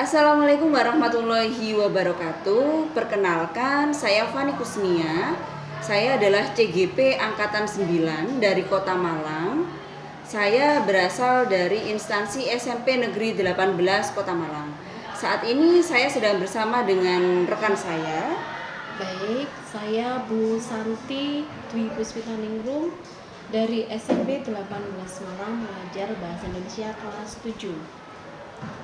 Assalamualaikum warahmatullahi wabarakatuh. Perkenalkan, saya Fani Kusnia. Saya adalah CGP Angkatan 9 dari Kota Malang. Saya berasal dari instansi SMP Negeri 18 Kota Malang. Saat ini saya sedang bersama dengan rekan saya. Baik, saya Bu Santi Dwi Puspitaningrum dari SMP 18 Malang, mengajar Bahasa Indonesia kelas 7.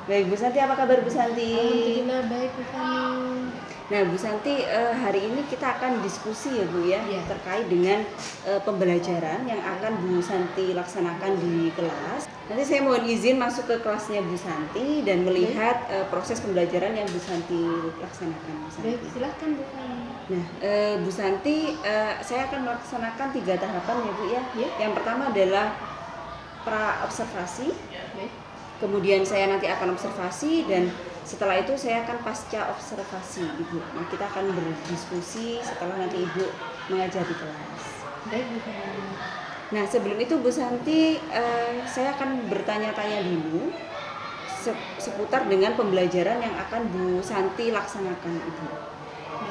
Baik, Bu Santi, apa kabar Bu Santi? Alhamdulillah baik, Bu Fani. Nah, Bu Santi, hari ini kita akan diskusi ya Bu ya, Iya. terkait dengan pembelajaran yang akan Bu Santi laksanakan di kelas. Nanti saya mohon izin masuk ke kelasnya Bu Santi dan melihat proses pembelajaran yang Bu Santi laksanakan. Bu Santi. Baik, silahkan Bu Fani. Nah, Bu Santi, saya akan melaksanakan 3 tahapan ya Bu ya. Iya. Yang pertama adalah pra observasi. Baik. Kemudian saya nanti akan observasi dan setelah itu saya akan pasca observasi Ibu. Nah, kita akan berdiskusi setelah nanti Ibu mengajar di kelas. Baik, Bu Fani. Nah, sebelum itu Bu Santi, saya akan bertanya-tanya dulu seputar dengan pembelajaran yang akan Bu Santi laksanakan Ibu.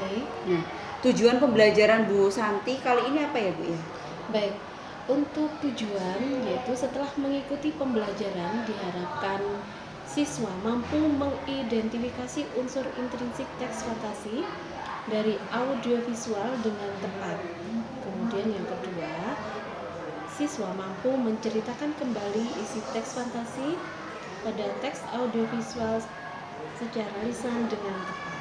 Baik. Nah, tujuan pembelajaran Bu Santi kali ini apa ya Bu ya? Baik. Untuk tujuan yaitu setelah mengikuti pembelajaran diharapkan siswa mampu mengidentifikasi unsur intrinsik teks fantasi dari audiovisual dengan tepat. Kemudian yang kedua, siswa mampu menceritakan kembali isi teks fantasi pada teks audiovisual secara lisan dengan tepat.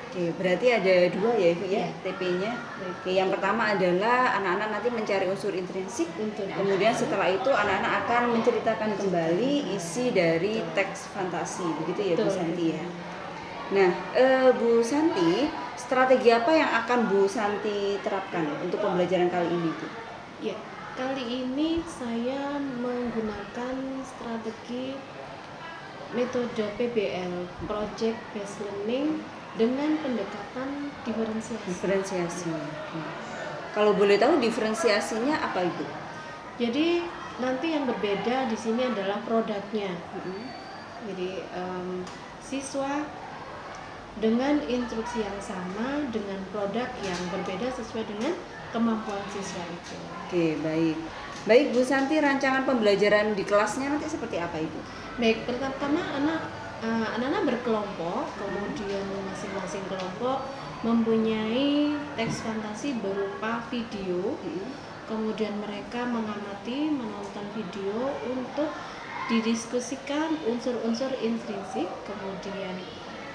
Oke, berarti ada 2 ya Ibu ya, Ya. TP-nya. Oke, yang pertama adalah anak-anak nanti mencari unsur intrinsik. Kemudian setelah itu anak-anak akan menceritakan kembali isi dari teks fantasi. Begitu ya Bu Santi ya. Nah, Bu Santi, strategi apa yang akan Bu Santi terapkan untuk pembelajaran kali ini Bu? Ya, kali ini saya menggunakan strategi metode PBL, Project Based Learning, dengan pendekatan diferensiasi. Diferensiasi. Kalau boleh tahu diferensiasinya apa Ibu? Jadi nanti yang berbeda di sini adalah produknya. Jadi siswa dengan instruksi yang sama dengan produk yang berbeda sesuai dengan kemampuan siswa itu. Oke, baik. Baik Bu Santi, rancangan pembelajaran di kelasnya nanti seperti apa Ibu? Baik, pertama anak-anak berkelompok, kemudian masing-masing kelompok mempunyai teks fantasi berupa video. Kemudian mereka mengamati, menonton video untuk didiskusikan unsur-unsur intrinsik. Kemudian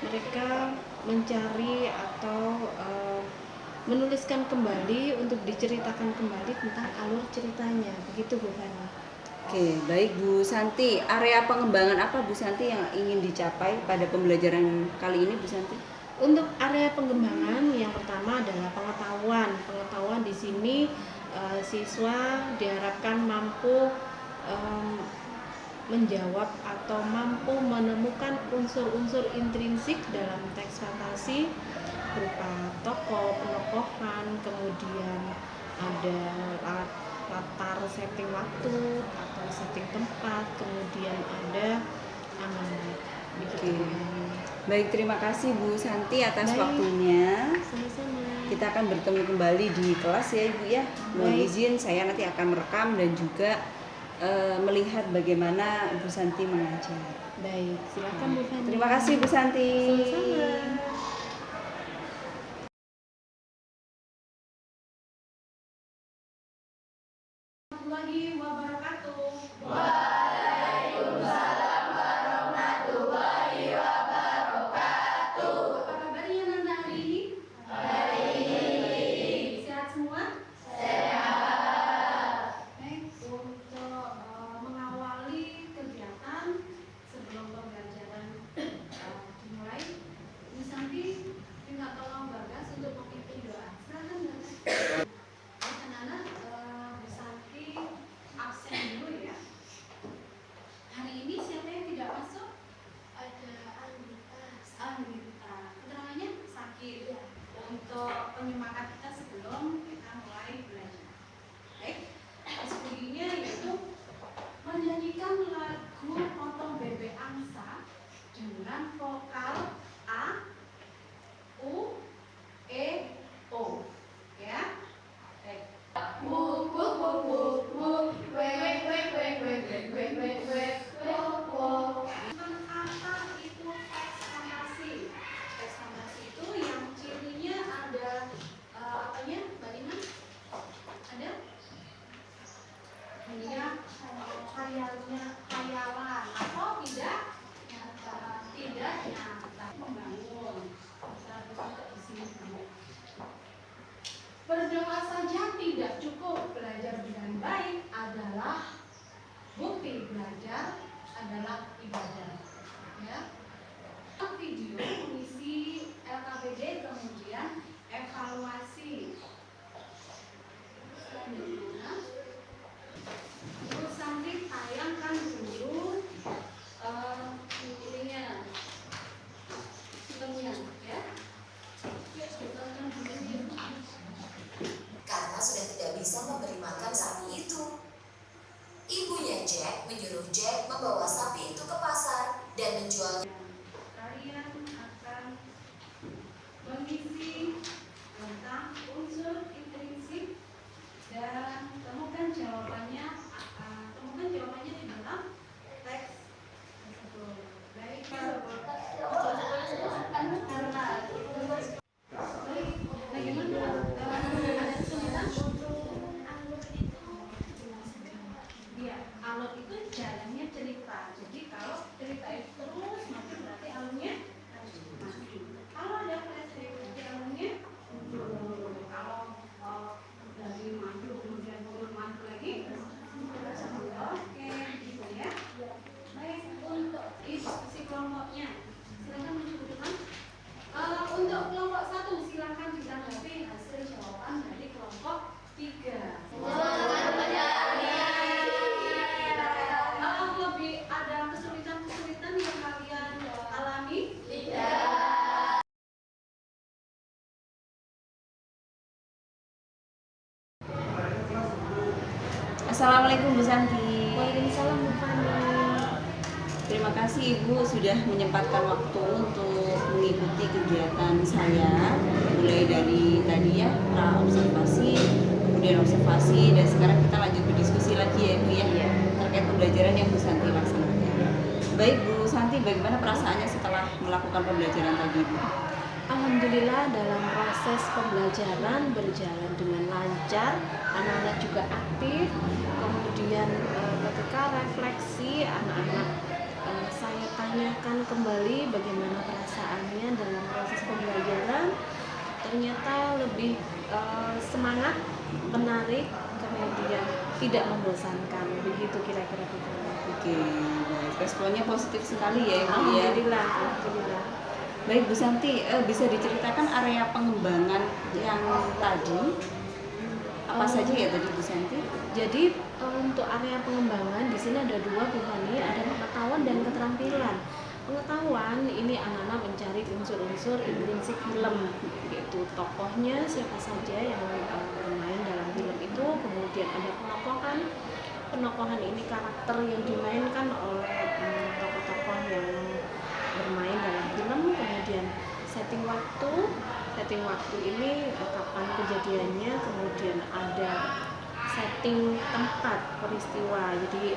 mereka mencari atau menuliskan kembali untuk diceritakan kembali tentang alur ceritanya. Begitu Bu Fani. Oke, baik Bu Santi. Area pengembangan apa Bu Santi yang ingin dicapai pada pembelajaran kali ini Bu Santi? Untuk area pengembangan yang pertama adalah pengetahuan. Pengetahuan di sini siswa diharapkan mampu menjawab atau mampu menemukan unsur-unsur intrinsik dalam teks fantasi berupa tokoh, penokohan, kemudian ada latar setting waktu atau setting tempat, kemudian ada amanat. Oke. Baik, terima kasih Bu Santi atas Baik. waktunya. Sama-sama. Kita akan bertemu kembali di kelas ya Ibu ya. Mohon Baik. izin saya nanti akan merekam dan juga melihat bagaimana Bu Santi mengajar. Baik, silakan Bu Fani. Terima kasih Bu Santi. Sama-sama. Warahmatullahi wabarakatuh. Apa kabarnya Nanda hari ini? Baik. Sehat semua? Baik, untuk mengawali kegiatan sebelum pembelajaran dimulai, Bu Santi minta tolong Bagas untuk memimpin doa. Silakan Bagas. Anak-anak, Bu Santi absen dulu ya. Hari ini siapa yang tidak masuk? Ada Anggita. Keterangannya sakit. Untuk penyemangat kita sebelum kita mulai belajar. Baik, diskusinya yaitu menyanyikan lagu Potong Bebek Angsa dengan dengan vokal A, U, E, O. Ya. Baik. Wuk wuk wuk wuk wuk, wek wek wek wek wek wek wek wek wek wuk wuk. Apa itu eksklamasi? Eksklamasi itu yang cirinya ada apanya, Mbak Lina? Ada? Iya, khayalan atau tidak nyata, tidak nyata, membangun. Kita bisa di sini dulu. Berdoa saja tidak cukup, belajar dengan baik adalah bukti belajar adalah ibadah. Ya. Video mengisi LKPD kemudian evaluasi. Selanjutnya, Bu Santi tayangkan dulu ininya, filmnya, ya. Tonton dulu. Karena sudah tidak bisa memberi makan sapi itu. Ibunya Jack menyuruh Jack membawa sapi itu ke pasar dan menjual. Kalian akan mengisi tentang unsur intrinsik dan temukan jawabannya di dalam teks tersebut. Baik, bagaimana? Ada kesulitan? Iya, alur itu jalannya cerita. Jadi kalau cerita itu terus maka berarti alurnya maju. Kalau ada flashback berarti alurnya mundur. Kalau dari maju kemudian mundur maju lagi. Oke, gitu ya. Baik, untuk diskusi kelompoknya silakan maju ke depan. Untuk kelompok 1 silakan ditanggapi hasil jawaban dari kelompok 3. Lebih ada kesulitan-kesulitan yang kalian alami? Tidak. Assalamualaikum Bu Santi. Waalaikumsalam Bu Fani. Terima kasih Ibu sudah menyempatkan waktu untuk mengikuti kegiatan saya, mulai dari tadi ya observasi, kemudian observasi, dan sekarang kita lanjut berdiskusi lagi ya Ibu ya, terkait pembelajaran yang Bu Santi laksanakan. Baik Bu Santi, bagaimana perasaannya setelah melakukan pembelajaran tadi Bu? Alhamdulillah dalam proses pembelajaran berjalan dengan lancar, anak-anak juga aktif. Kemudian ketika refleksi anak-anak saya tanyakan kembali bagaimana perasaannya dalam proses pembelajaran. Ternyata lebih semangat, menarik, kemudian tidak membosankan. Begitu kira-kira Bu. Oke, baik. Responnya positif sekali ya Ibu ya. Alhamdulillah, alhamdulillah. Baik Bu Santi, bisa diceritakan area pengembangan yang tadi apa saja ya tadi Bu Santi? Jadi untuk area pengembangan di sini ada dua Bu Fani, ada pengetahuan dan keterampilan. Pengetahuan ini anak-anak mencari unsur-unsur intrinsik film, yaitu tokohnya siapa saja yang bermain dalam film itu. Kemudian ada penokohan. Penokohan ini karakter yang dimainkan oleh tokoh-tokoh yang bermain dalam film. Kemudian setting waktu ini kapan kejadiannya. Kemudian ada setting tempat peristiwa, jadi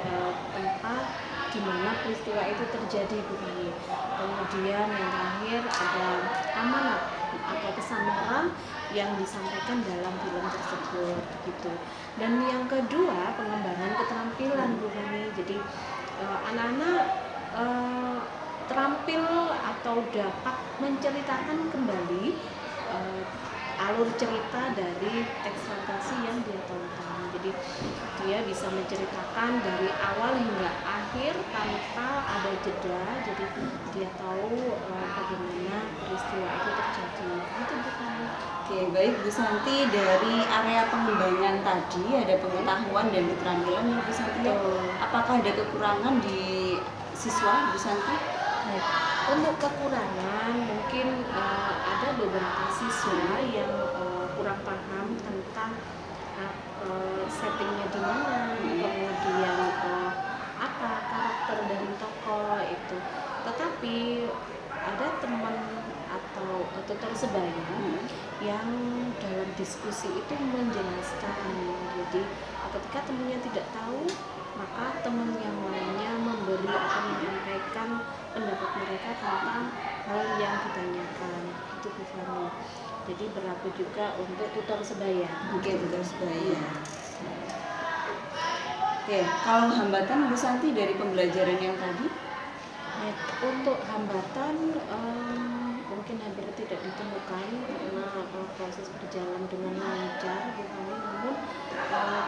tempat di mana peristiwa itu terjadi begini. Kemudian yang terakhir ada amanat atau pesan moral yang disampaikan dalam film tersebut gitu. Dan yang kedua pengembangan keterampilan Bu Fani. Jadi anak-anak terampil atau dapat menceritakan kembali alur cerita dari teks fantasi yang dia tonton. Jadi dia bisa menceritakan dari awal hingga akhir tanpa ada jeda. Jadi dia tahu bagaimana peristiwa itu terjadi. Itu bukan. Oke, baik Bu Santi, dari area pengembangan tadi ada pengetahuan dan keterampilan ya Bu Santi. Apakah ada kekurangan di siswa Bu Santi? Baik. Untuk kekurangan mungkin ada beberapa siswa yang kurang paham tentang settingnya di mana, kemudian apa karakter dari tokoh itu. Tetapi tutor sebaya yang dalam diskusi itu menjelaskan. Jadi ketika temannya tidak tahu, maka teman yang lainnya memberi atau menyampaikan pendapat mereka tentang hal yang ditanyakan. Itu Bu Fani. Jadi berlaku juga untuk tutor sebaya. Oke, tutor sebaya. Oke, kalau hambatan Bu Santi dari pembelajaran yang tadi? Untuk hambatan mungkin hampir tidak ditemukan karena proses berjalan dengan lancar, Bu Fani. Namun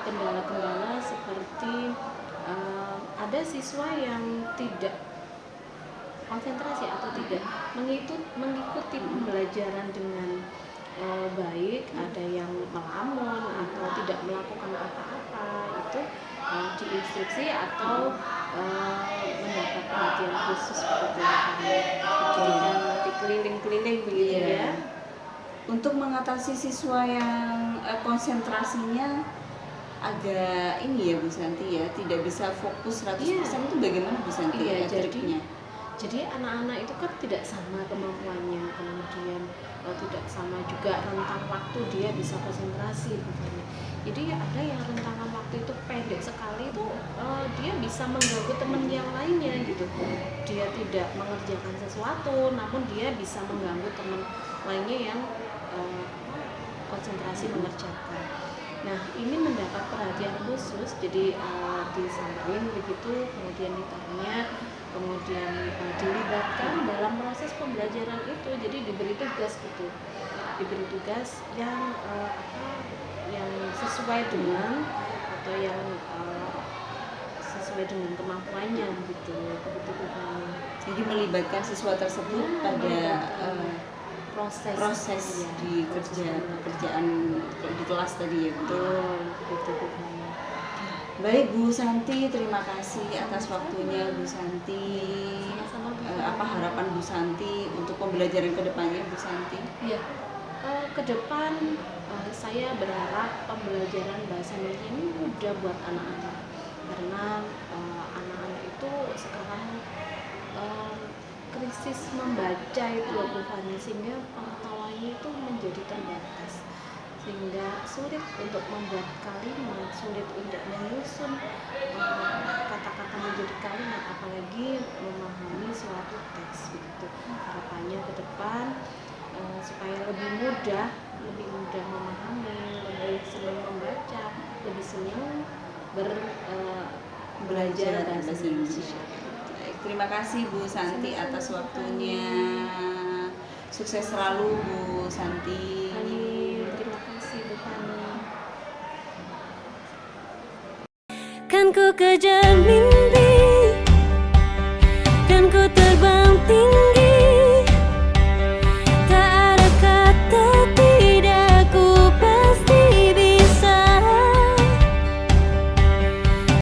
kendala-kendala seperti ada siswa yang tidak konsentrasi atau tidak mengikuti pembelajaran dengan baik, ada yang melamun atau tidak melakukan apa-apa, itu diinstruksi atau mendapat perhatian khusus seperti itu. Nanti keliling-keliling begitu ya. Untuk mengatasi siswa yang konsentrasinya agak ini ya Bu Santi ya, tidak bisa fokus 100% itu bagaimana Bu Santi? Jadi anak-anak itu kan tidak sama kemampuannya, kemudian tidak sama juga rentang waktu dia bisa konsentrasi bukannya. Jadi ada yang rentangan waktu itu pendek sekali itu dia bisa mengganggu teman yang lainnya gitu. Dia tidak mengerjakan sesuatu, namun dia bisa mengganggu teman lainnya yang konsentrasi mengerjakan. Nah, ini mendapat perhatian khusus, jadi disamperin begitu, kemudian ditanya, kemudian dilibatkan dalam proses pembelajaran itu. Jadi diberi tugas gitu, diberi tugas yang yang sesuai dengan atau yang sesuai dengan kemampuannya gitu. Jadi melibatkan siswa tersebut pada proses di pekerjaan di kelas tadi ya. Betul. Baik Bu Santi, terima kasih atas waktunya Bu Santi. Apa harapan Bu Santi untuk pembelajaran kedepannya Bu Santi? Iya, ke depan saya berharap pembelajaran bahasa Indonesia ini mudah buat anak-anak, karena anak-anak itu sekarang krisis membaca itu Bu Fani, sehingga pengetahuannya itu menjadi terbatas, sehingga sulit untuk membuat kalimat, sulit untuk menyusun kata-kata menjadi kalimat, apalagi memahami suatu teks begitu. Harapannya ke depan supaya lebih mudah memahami, lebih senang membaca, lebih senang belajar bahasa Indonesia. Terima kasih Bu Santi atas waktunya. Sukses selalu Bu Santi. Terima kasih Bu Fani. Kan ku kejar mimpi